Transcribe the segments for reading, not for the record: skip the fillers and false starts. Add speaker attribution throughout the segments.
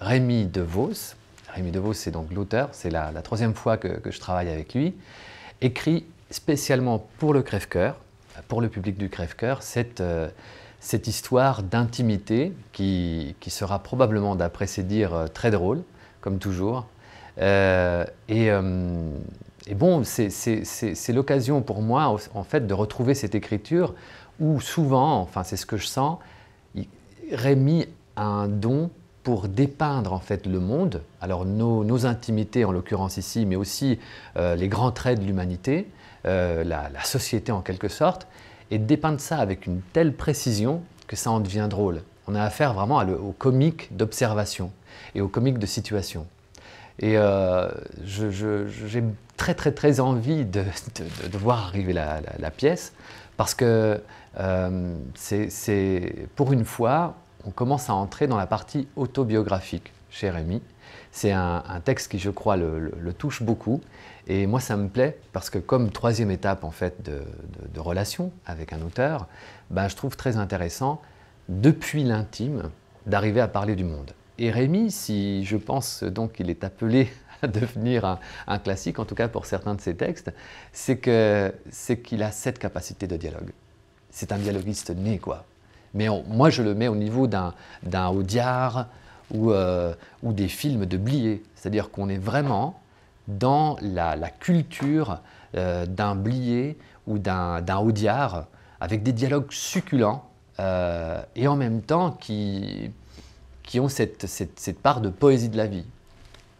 Speaker 1: Rémi DeVos. Rémi DeVos, c'est donc l'auteur, c'est la troisième fois que je travaille avec lui, écrit spécialement pour le Crève-Cœur, pour le public du Crève-Cœur, cette histoire d'intimité qui sera probablement, d'après ses dires, très drôle, comme toujours. Et bon, c'est l'occasion pour moi, en fait, de retrouver cette écriture où souvent, enfin c'est ce que je sens, Rémi a un don pour dépeindre en fait le monde, alors nos intimités en l'occurrence ici, mais aussi les grands traits de l'humanité, la société en quelque sorte, et dépeindre ça avec une telle précision que ça en devient drôle. On a affaire vraiment au comique d'observation et au comique de situation. Et j'ai très envie de voir arriver la pièce, parce que pour une fois, on commence à entrer dans la partie autobiographique chez Rémi. C'est un texte qui, je crois, le touche beaucoup. Et moi, ça me plaît parce que comme troisième étape en fait, de relation avec un auteur, ben, je trouve très intéressant, depuis l'intime, d'arriver à parler du monde. Et Rémi, si je pense donc qu'il est appelé à devenir un classique, en tout cas pour certains de ses textes, c'est qu'il a cette capacité de dialogue. C'est un dialoguiste né, quoi. Mais moi, je le mets au niveau d'un Audiard ou des films de Blier. C'est-à-dire qu'on est vraiment dans la culture d'un Blier ou d'un Audiard, avec des dialogues succulents et en même temps qui ont cette part de poésie de la vie.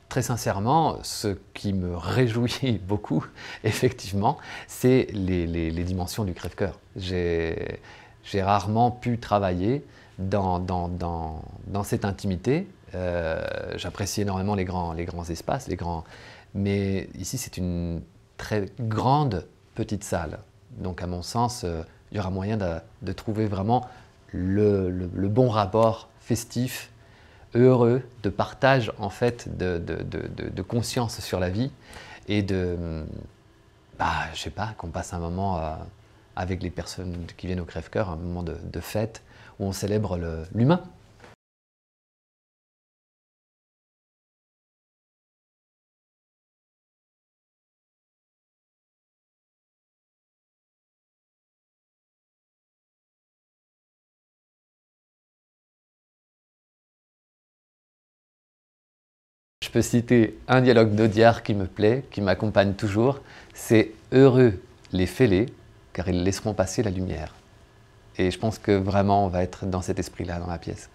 Speaker 1: Très sincèrement, ce qui me réjouit beaucoup, effectivement, c'est les dimensions du crève-cœur. J'ai rarement pu travailler dans cette intimité. J'apprécie énormément les grands espaces, mais ici c'est une très grande petite salle. Donc à mon sens, il y aura moyen de trouver vraiment le bon rapport festif, heureux, de partage en fait de conscience sur la vie et je sais pas, qu'on passe un moment avec les personnes qui viennent au Crève-Cœur, un moment de fête où on célèbre l'humain. Je peux citer un dialogue d'Audiard qui me plaît, qui m'accompagne toujours, c'est « Heureux les fêlés, car ils laisseront passer la lumière ». Et je pense que vraiment on va être dans cet esprit-là dans la pièce.